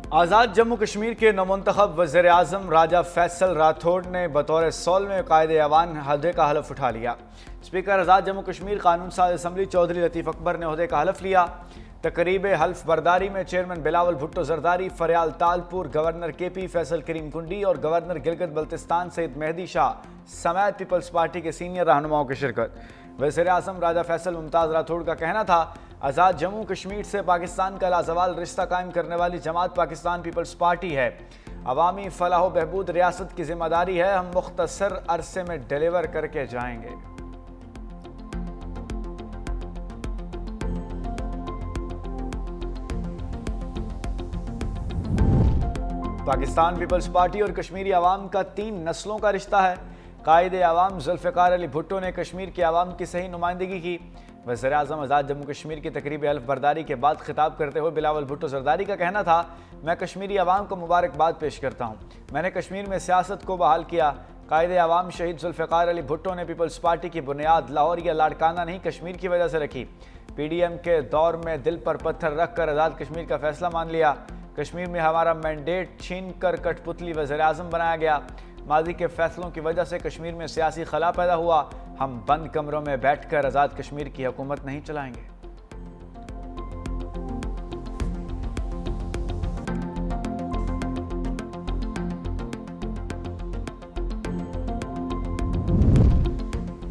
आज़ाद जम्मू कश्मीर के नवमुंतखब वज़ीर-ए-आज़म राजा फैसल राठौड़ ने बतौर 16वें कायदे-ए-ऐवान अहदे का हलफ उठा लिया। स्पीकर आज़ाद जम्मू कश्मीर कानून साज असम्बली चौधरी लतीफ़ अकबर ने अहदे का हलफ लिया। तकरीब हल्फ बरदारी में chairman Bilawal Bhutto Zardari, Faryal Talpur, governor KP Faisal Karim Kundi और गवर्नर गिलगित बल्तिस्तान सईद मेहदी शाह समेत पीपल्स पार्टी के सीनियर रहनुमाओं की शिरकत। वज़ीर-ए-आज़म राजा फैसल मुमताज़ राठौड़ का कहना था, आज़ाद जम्मू कश्मीर से पाकिस्तान का लाजवाल रिश्ता कायम करने वाली जमात पाकिस्तान पीपल्स पार्टी है। अवामी फलाह व बहबूद रियासत की जिम्मेदारी है, हम मुख्तसर अरसे में डिलीवर करके जाएंगे। पाकिस्तान पीपल्स पार्टी और कश्मीरी अवाम का 3 नस्लों का रिश्ता है। कायदे अवाम जुल्फ़िकार अली भुट्टो ने कश्मीर के अवाम की सही नुमाइंदगी की। वज़ीर-ए-आज़म आज़ाद जम्मू कश्मीर की तकरीब हल्फ बरदारी के बाद खिताब करते हुए बिलावल भुट्टो जरदारी का कहना था, मैं कश्मीरी अवाम को मुबारकबाद पेश करता हूँ। मैंने कश्मीर में सियासत को बहाल किया। कायदे अवाम शहीद जुल्फ़िकार अली भुट्टो ने पीपल्स पार्टी की बुनियाद लाहौर या लाड़काना नहीं कश्मीर की वजह से रखी। PDM के दौर में दिल पर पत्थर रख कर आज़ाद कश्मीर का फैसला मान लिया। कश्मीर में हमारा मैंडेट छीन कर कठपुतली वज़ीर-ए-आज़म बनाया गया। माजी के फैसलों की वजह से कश्मीर में सियासी खला पैदा हुआ। हम बंद कमरों में बैठकर आज़ाद कश्मीर की हुकूमत नहीं चलाएंगे।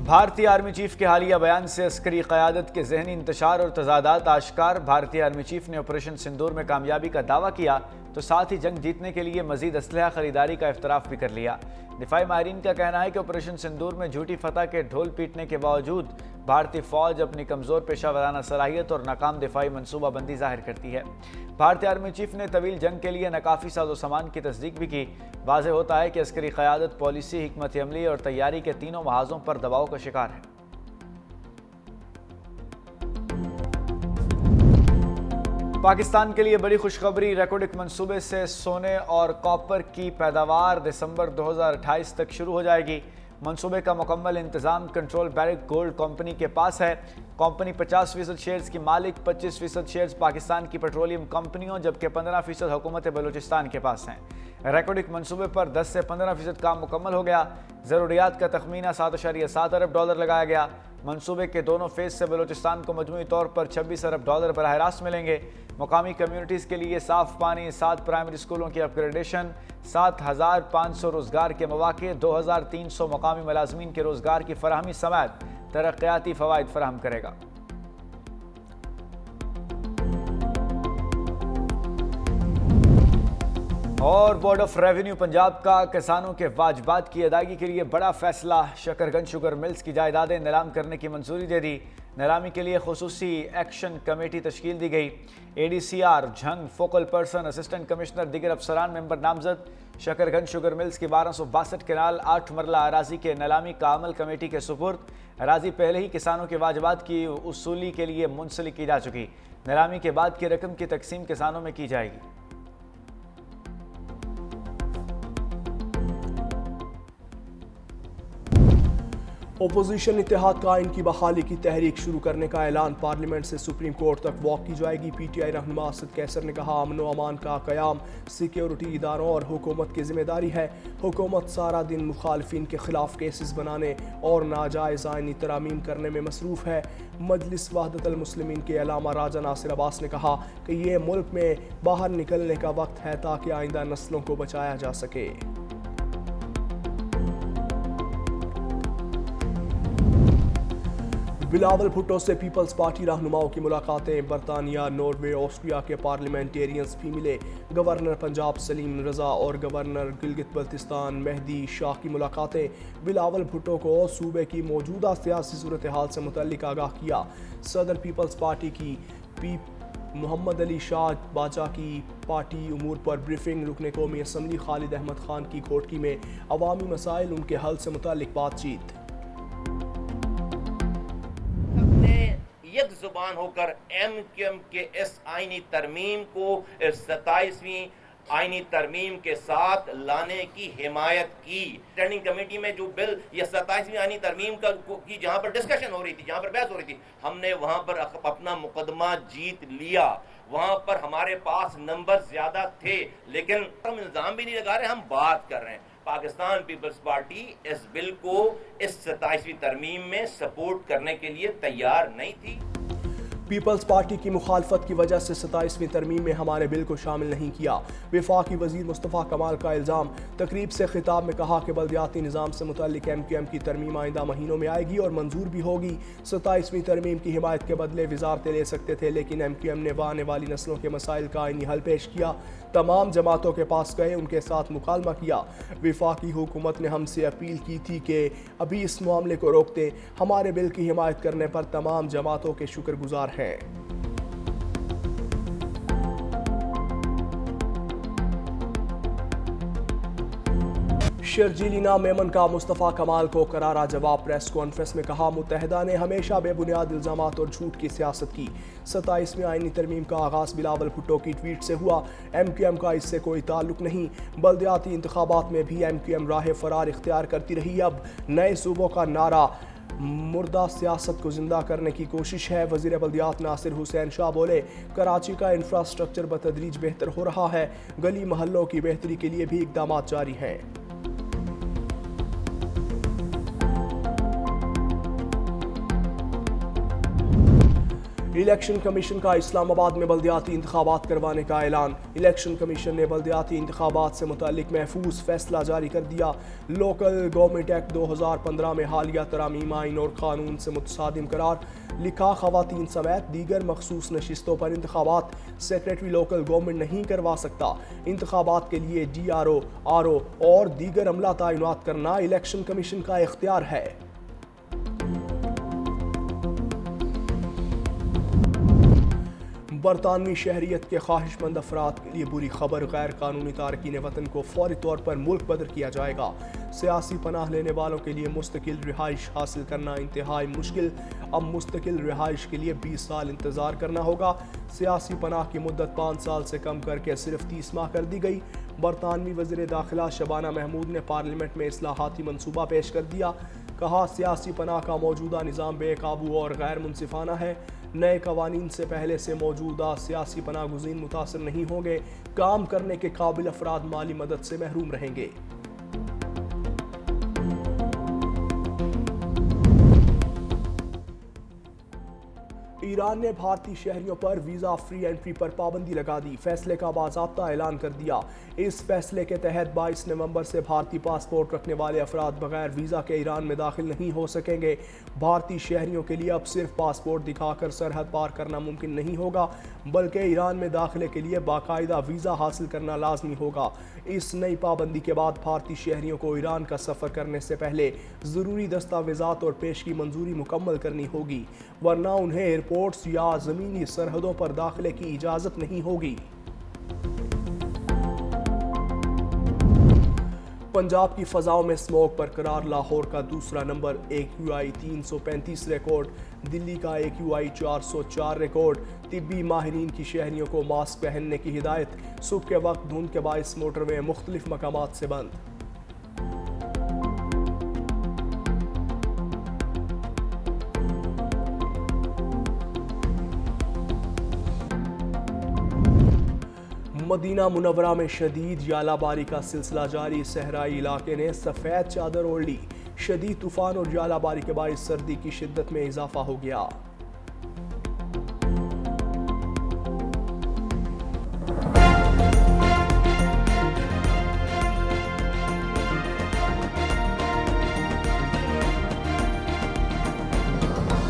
भारतीय आर्मी चीफ के हालिया बयान से अस्करी क़यादत के ज़हनी इंतशार और तजादात आश्कार। भारतीय आर्मी चीफ ने ऑपरेशन सिंदूर में कामयाबी का दावा किया तो साथ ही जंग जीतने के लिए मजीद असलहा खरीदारी का इफ्तराफ भी कर लिया। दिफाई माहिरीन का कहना है कि ऑपरेशन सिंदूर में झूठी फतह के ढोल पीटने के बावजूद भारतीय फौज अपनी कमज़ोर पेशा वराना सलाहियत और नाकाम दिफाई मनसूबाबंदी जाहिर करती है। भारतीय आर्मी चीफ ने तवील जंग के लिए नाकाफ़ी साजो सामान की तस्दीक भी की। वाज़ेह होता है कि अस्करी क़यादत, पॉलिसी, हिकमत अमली और तैयारी के तीनों महाजों पर दबाव का शिकार है। पाकिस्तान के लिए बड़ी खुशखबरी, रेकॉर्डिक मंसूबे से सोने और कॉपर की पैदावार दिसंबर 2028 तक शुरू हो जाएगी। मंसूबे का मुकम्मल इंतजाम कंट्रोल बैरिक गोल्ड कंपनी के पास है। कंपनी 50% शेयर्स की मालिक, 25% शेयर्स पाकिस्तान की पेट्रोलियम कंपनियों जबकि 15% हुकूमत बलूचिस्तान के पास हैं। रेकॉर्डिक मंसूबे पर 10 से 15% काम मुकम्मल हो गया। ज़रूरियात का तखमीना $7.7 अरब लगाया गया। मंसूबे के दोनों फेज से बलूचिस्तान को मजमूई तौर पर $26 अरब बराह रास्त मिलेंगे। मुकामी कम्यूनिटीज़ के लिए साफ़ पानी, 7 प्राइमरी स्कूलों की अपग्रेडेशन, 7500 रोज़गार के मौके, 2300 मुकामी मुलाजमीन के रोज़गार की फराहमी समेत तरक्याती फ़वाइद फराहम करेगा। और बोर्ड ऑफ रेवेन्यू पंजाब का किसानों के वाजबात की अदायगी के लिए बड़ा फैसला, शकरगंज शुगर मिल्स की जायदादें नीलाम करने की मंजूरी दे दी। नीलामी के लिए खुसूसी एक्शन कमेटी तश्कील दी गई। ADCR, Jhang, focal person, assistant commissioner, दीगर अफसरान मेंबर नामजद। शकरगंज शुगर मिल्स की 1262 केनाल 8 मरला अराजी के नीलामी का अमल कमेटी के सुपुर्द। अराजी पहले ही किसानों के वाजबात की उसूली के लिए मुंसलिक की जा चुकी। नीलामी के बाद की रकम की तकसीम किसानों में की जाएगी। ओपोजिशन इत्तेहाद कायम की बहाली की तहरीक शुरू करने का ऐलान, पार्लियामेंट से सुप्रीम कोर्ट तक वॉक की जाएगी। PTI रहनुमा असद कैसर ने कहा, अमन व अमान का क़याम सिक्योरिटी इदारों और हुकूमत की जिम्मेदारी है। हुकूमत सारा दिन मुखालफिन के खिलाफ केसेस बनाने और नाजायज़ आइनी तरामीम करने में मसरूफ़ है। मजलिस वहदतुल मुस्लिमीन के अलामा राजा नासिर अब्बास ने कहा कि ये मुल्क में बाहर निकलने का वक्त है ताकि आइंदा नस्लों को बचाया जा सके। बिलावल भुट्टो से पीपल्स पार्टी रहनुमाओं की मुलाकातें, बरतानिया, नॉर्वे, ऑस्ट्रिया के पार्लियामेंटेरियंस भी मिले। गवर्नर पंजाब सलीम रजा और गवर्नर गिलगित बल्तिस्तान मेहदी शाह की मुलाकातें। बिलावल भुट्टो को सूबे की मौजूदा सियासी सूरत हाल से मुतल्लिक आगाह किया। सदर पीपल्स पार्टी की मोहम्मद अली शाह बाजा की पार्टी उमूर पर ब्रीफिंग। रुकन कौमी असम्बली खालिद अहमद खान की घोटकी में अवामी मसाइल, उनके हल से मुतल्लिक बातचीत। एक जुबान होकर MQM के इस आईनी तरमीम को 27वीं आईनी तरमीम के साथ लाने की हिमायत की। स्टैंडिंग कमेटी में जो बिल या 27वीं आईनी तरमीम की जहां पर डिस्कशन हो रही थी, जहां पर बहस हो रही थी, हमने वहां पर अपना मुकदमा जीत लिया। वहां पर हमारे पास नंबर ज्यादा थे, लेकिन हम इल्जाम भी नहीं लगा रहे, हम बात कर रहे हैं। पाकिस्तान पीपल्स पार्टी इस बिल को इस 27वीं तरमीम में सपोर्ट करने के लिए तैयार नहीं थी। पीपल्स पार्टी की मुखालफत की वजह से 27वीं तरमीम में हमारे बिल को शामिल नहीं किया। वफाकी वजीर मुस्तफ़ा कमाल का इल्ज़ाम। तकरीब से खिताब में कहा कि बल्दियाती निज़ाम से मुतल्लिक MQM की तरमीम आइंदा महीनों में आएगी और मंजूर भी होगी। 27वीं तरमीम की हिमायत के बदले वजारतें ले सकते थे, लेकिन MQM ने आने वाली नस्लों के मसाइल का आईनी हल पेश किया। तमाम जमातों के पास गए, उनके साथ मुकालमा किया। वफाकी हुकूमत ने हमसे अपील की थी कि अभी इस मामले को रोक दें। हमारे बिल की हिमायत करने पर तमाम जमातों के शुक्रगुजार हैं। शर्जीलिना मेमन का मुस्तफ़ा कमाल को करारा जवाब। प्रेस कॉन्फ्रेंस में कहा, मुत्तहिदा ने हमेशा बेबुनियाद इल्ज़ामात और झूठ की सियासत की। 27वीं आईनी तरमीम का आगाज़ बिलावल भुट्टो की ट्वीट से हुआ। MQM का इससे कोई ताल्लुक नहीं। बल्दियाती इंतखाबात में भी MQM राह फरार इख्तियार करती रही। अब नए सूबों का नारा मुर्दा सियासत को जिंदा करने की कोशिश है। वज़ीर बल्दियात नासिर हुसैन शाह बोले, कराची का इंफ्रास्ट्रक्चर बतदरीज बेहतर हो रहा है। गली महल्लों की बेहतरी के लिए भी इक़दाम जारी हैं। इलेक्शन कमीशन का इस्लामाबाद में बल्दियाती इंतखाबात करवाने का ऐलान। इलेक्शन कमीशन ने बल्दियाती इंतखाबात से मुताल्लिक महफूज फैसला जारी कर दिया। लोकल गवर्नमेंट एक्ट 2015 में हालिया तरामीम आइन और कानून से मुतसादिम करार। लिखा, खवातीन समेत दीगर मखसूस नशिस्तों पर इंतखाबात सेक्रेटरी लोकल गवर्नमेंट नहीं करवा सकता। इंतखाबात के लिए DRO, RO और दीगर अमला तैनात करना इलेक्शन कमीशन का इख्तियार है। बरतानवी शहरियत के ख्वाहिशमंद अफराद के लिए बुरी खबर। गैर कानूनी तारकीन वतन को फौरी तौर पर मुल्क बदर किया जाएगा। सियासी पनाह लेने वालों के लिए मुस्तकिल रिहाइश हासिल करना इंतहाई मुश्किल। अब मुस्तकिल रिहाइश के लिए 20 साल इंतज़ार करना होगा। सियासी पनाह की मुद्दत 5 साल से कम करके सिर्फ 30 माह कर दी गई। बरतानवी वज़ीर दाखिला शबाना महमूद ने पार्लियामेंट में इस्लाहाती मनसूबा पेश कर दिया। कहा, सियासी पनाह का मौजूदा निज़ाम बेकाबू और गैर मुनसिफाना है। नए कवानीन से पहले से मौजूदा सियासी पनाह गुज़ीन मुतासर नहीं होंगे। काम करने के काबिल अफराद माली मदद से महरूम रहेंगे। ईरान ने भारतीय शहरियों पर वीज़ा फ्री एंट्री पर पाबंदी लगा दी। फैसले का बाज़ाब्ता ऐलान कर दिया। इस फैसले के तहत 22 नवंबर से भारतीय पासपोर्ट रखने वाले अफराद बगैर वीज़ा के ईरान में दाखिल नहीं हो सकेंगे। भारतीय शहरियों के लिए अब सिर्फ पासपोर्ट दिखाकर सरहद पार करना मुमकिन नहीं होगा, बल्कि ईरान में दाखिले के लिए बाकायदा वीज़ा हासिल करना लाजमी होगा। इस नई पाबंदी के बाद भारतीय शहरियों को ईरान का सफ़र करने से पहले ज़रूरी दस्तावेज़ात और पेश की मंजूरी मुकम्मल करनी होगी, वरना उन्हें एयरपोर्ट्स या ज़मीनी सरहदों पर दाखिले की इजाज़त नहीं होगी। पंजाब की फ़ज़ाओं में स्मोक बरकरार। लाहौर का दूसरा नंबर, AQI 335 रिकॉर्ड। दिल्ली का AQI 404 रिकॉर्ड। तिब्बी माहिरीन की शहरियों को मास्क पहनने की हिदायत। सुबह के वक्त धुंध के बाइस मोटरवे मुख्तलिफ मकामात से बंद। मदीना मुनव्वरा में शदीद यालाबारी का सिलसिला जारी। सहराई इलाके ने सफ़ेद चादर ओढ़ ली। शदीद तूफान और यालाबारी के बाइस सर्दी की शिद्दत में इजाफा हो गया।